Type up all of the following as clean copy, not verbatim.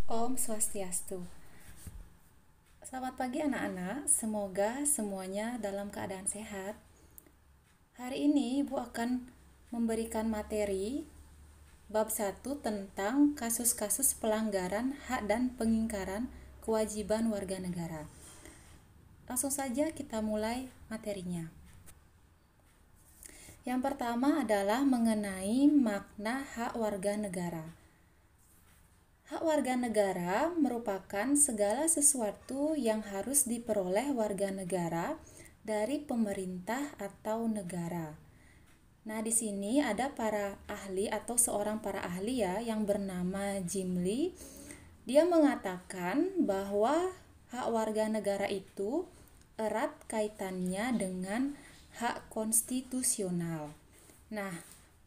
Om Swastiastu. Selamat pagi anak-anak, semoga semuanya dalam keadaan sehat. Hari ini Ibu akan memberikan materi bab 1 tentang kasus-kasus pelanggaran hak dan pengingkaran kewajiban warga negara. Langsung saja kita mulai materinya. Yang pertama adalah mengenai makna hak warga negara. Hak warga negara merupakan segala sesuatu yang harus diperoleh warga negara dari pemerintah atau negara. Nah, di sini ada para ahli atau seorang para ahli ya yang bernama Jim Lee. Dia mengatakan bahwa hak warga negara itu erat kaitannya dengan hak konstitusional. Nah,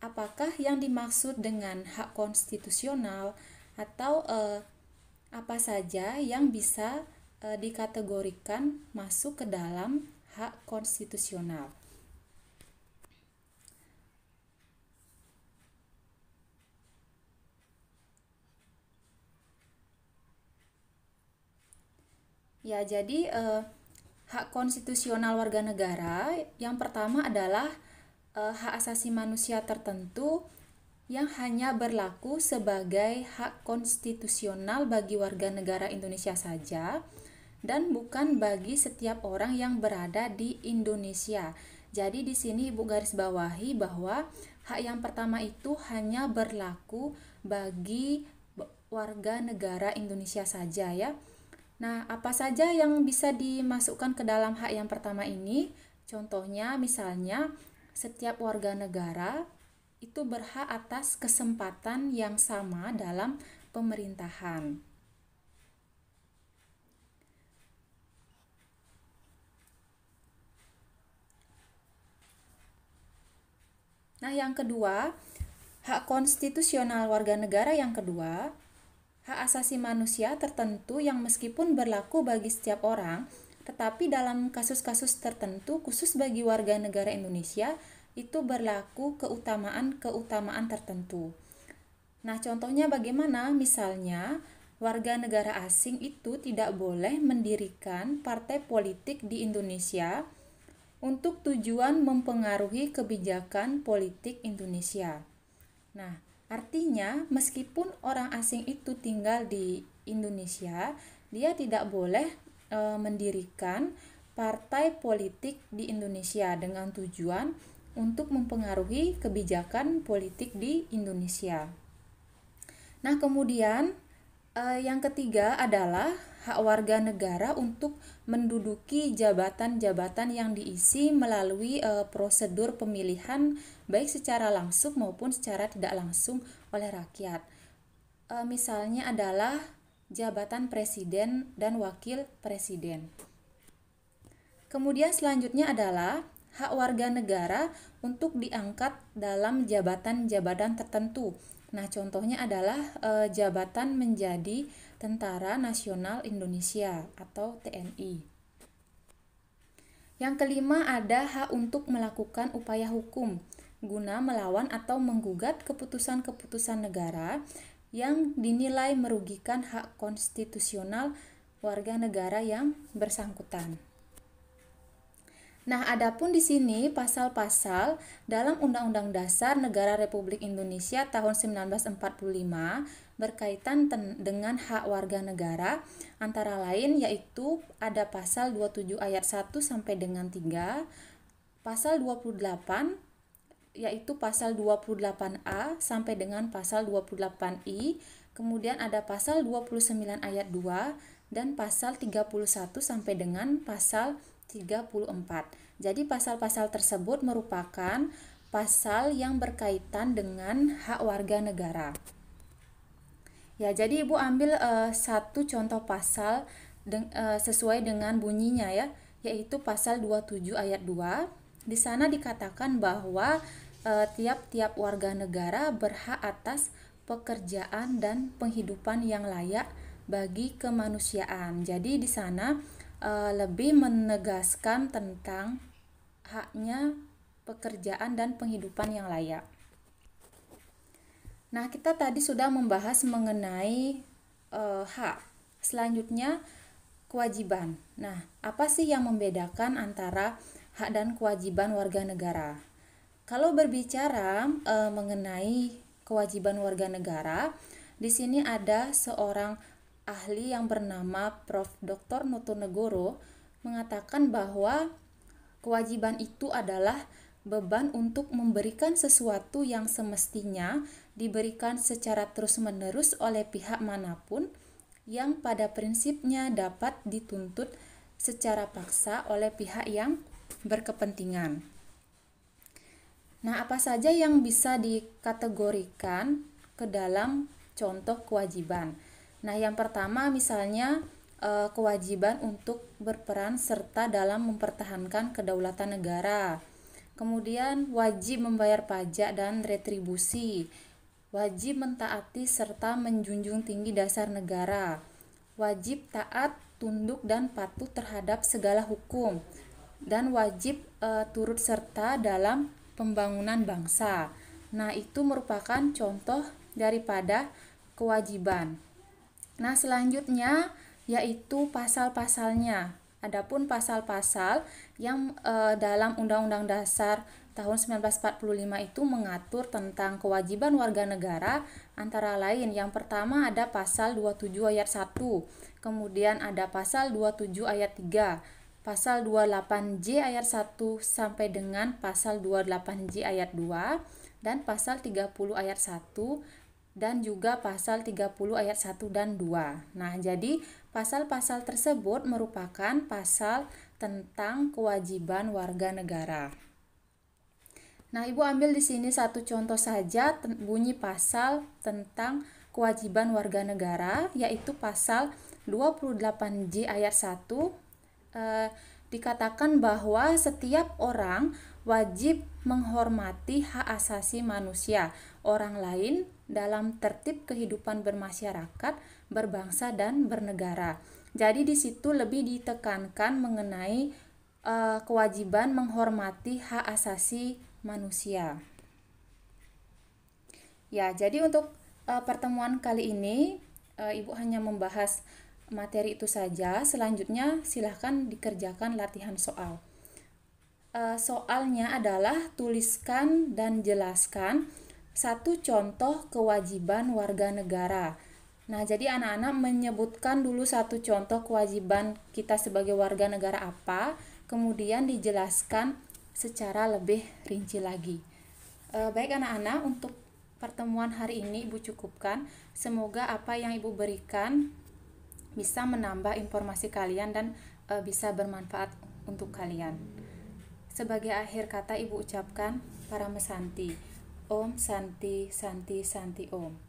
apakah yang dimaksud dengan hak konstitusional atau apa saja yang bisa dikategorikan masuk ke dalam hak konstitusional? Ya, jadi hak konstitusional warga negara yang pertama adalah hak asasi manusia tertentu yang hanya berlaku sebagai hak konstitusional bagi warga negara Indonesia saja dan bukan bagi setiap orang yang berada di Indonesia. Jadi di sini Ibu garis bawahi bahwa hak yang pertama itu hanya berlaku bagi warga negara Indonesia saja ya. Nah, apa saja yang bisa dimasukkan ke dalam hak yang pertama ini? Contohnya, misalnya, setiap warga negara itu berhak atas kesempatan yang sama dalam pemerintahan. Nah, yang kedua, hak konstitusional warga negara yang kedua, hak asasi manusia tertentu yang meskipun berlaku bagi setiap orang, tetapi dalam kasus-kasus tertentu khusus bagi warga negara Indonesia itu berlaku keutamaan-keutamaan tertentu. Nah, contohnya bagaimana? Misalnya, warga negara asing itu tidak boleh mendirikan partai politik di Indonesia untuk tujuan mempengaruhi kebijakan politik Indonesia. Nah, artinya meskipun orang asing itu tinggal di Indonesia, dia tidak boleh mendirikan partai politik di Indonesia dengan tujuan untuk mempengaruhi kebijakan politik di Indonesia. Nah, kemudian yang ketiga adalah hak warga negara untuk menduduki jabatan-jabatan yang diisi melalui prosedur pemilihan baik secara langsung maupun secara tidak langsung oleh rakyat. Misalnya adalah jabatan presiden dan wakil presiden. Kemudian selanjutnya adalah hak warga negara untuk diangkat dalam jabatan-jabatan tertentu. Nah, contohnya adalah jabatan menjadi Tentara Nasional Indonesia atau TNI. Yang kelima ada hak untuk melakukan upaya hukum guna melawan atau menggugat keputusan-keputusan negara yang dinilai merugikan hak konstitusional warga negara yang bersangkutan. Nah, adapun di sini pasal-pasal dalam Undang-Undang Dasar Negara Republik Indonesia tahun 1945 berkaitan dengan hak warga negara antara lain yaitu ada pasal 27 ayat 1 sampai dengan 3, pasal 28 yaitu pasal 28A sampai dengan pasal 28I, kemudian ada pasal 29 ayat 2 dan pasal 31 sampai dengan pasal 34. Jadi pasal-pasal tersebut merupakan pasal yang berkaitan dengan hak warga negara. Ya, jadi Ibu ambil satu contoh pasal sesuai dengan bunyinya ya, yaitu pasal 27 ayat 2. Di sana dikatakan bahwa tiap-tiap warga negara berhak atas pekerjaan dan penghidupan yang layak bagi kemanusiaan. Jadi di sana lebih menegaskan tentang haknya pekerjaan dan penghidupan yang layak. Nah, kita tadi sudah membahas mengenai hak. Selanjutnya kewajiban. Nah, apa sih yang membedakan antara hak dan kewajiban warga negara? Kalau berbicara mengenai kewajiban warga negara, di sini ada seorang ahli yang bernama Prof. Dr. Notonegoro mengatakan bahwa kewajiban itu adalah beban untuk memberikan sesuatu yang semestinya diberikan secara terus-menerus oleh pihak manapun yang pada prinsipnya dapat dituntut secara paksa oleh pihak yang berkepentingan. Nah, apa saja yang bisa dikategorikan ke dalam contoh kewajiban? Nah, yang pertama misalnya kewajiban untuk berperan serta dalam mempertahankan kedaulatan negara. Kemudian wajib membayar pajak dan retribusi. Wajib mentaati serta menjunjung tinggi dasar negara. Wajib taat, tunduk dan patuh terhadap segala hukum. Dan wajib turut serta dalam pembangunan bangsa. Nah, itu merupakan contoh daripada kewajiban. Nah, selanjutnya yaitu pasal-pasalnya. Adapun pasal-pasal yang dalam Undang-Undang Dasar tahun 1945 itu mengatur tentang kewajiban warga negara, antara lain yang pertama ada pasal 27 ayat 1, kemudian ada pasal 27 ayat 3, pasal 28J ayat 1 sampai dengan pasal 28J ayat 2, dan pasal 30 ayat 1 dan juga pasal 30 ayat 1 dan 2. Nah, jadi pasal-pasal tersebut merupakan pasal tentang kewajiban warga negara. Nah, Ibu ambil di sini satu contoh saja bunyi pasal tentang kewajiban warga negara, yaitu pasal 28J ayat 1. Dikatakan bahwa setiap orang wajib menghormati hak asasi manusia orang lain dalam tertib kehidupan bermasyarakat, berbangsa dan bernegara. Jadi di situ lebih ditekankan mengenai kewajiban menghormati hak asasi manusia. Ya, jadi untuk pertemuan kali ini Ibu hanya membahas materi itu saja. Selanjutnya silahkan dikerjakan latihan soal. Soalnya adalah tuliskan dan jelaskan satu contoh kewajiban warga negara. Nah, jadi anak-anak menyebutkan dulu satu contoh kewajiban kita sebagai warga negara apa, kemudian dijelaskan secara lebih rinci lagi. Baik anak-anak, untuk pertemuan hari ini Ibu cukupkan. Semoga apa yang Ibu berikan bisa menambah informasi kalian dan bisa bermanfaat untuk kalian. Sebagai akhir kata Ibu ucapkan Paramesanti. Om Santi Santi Santi Om.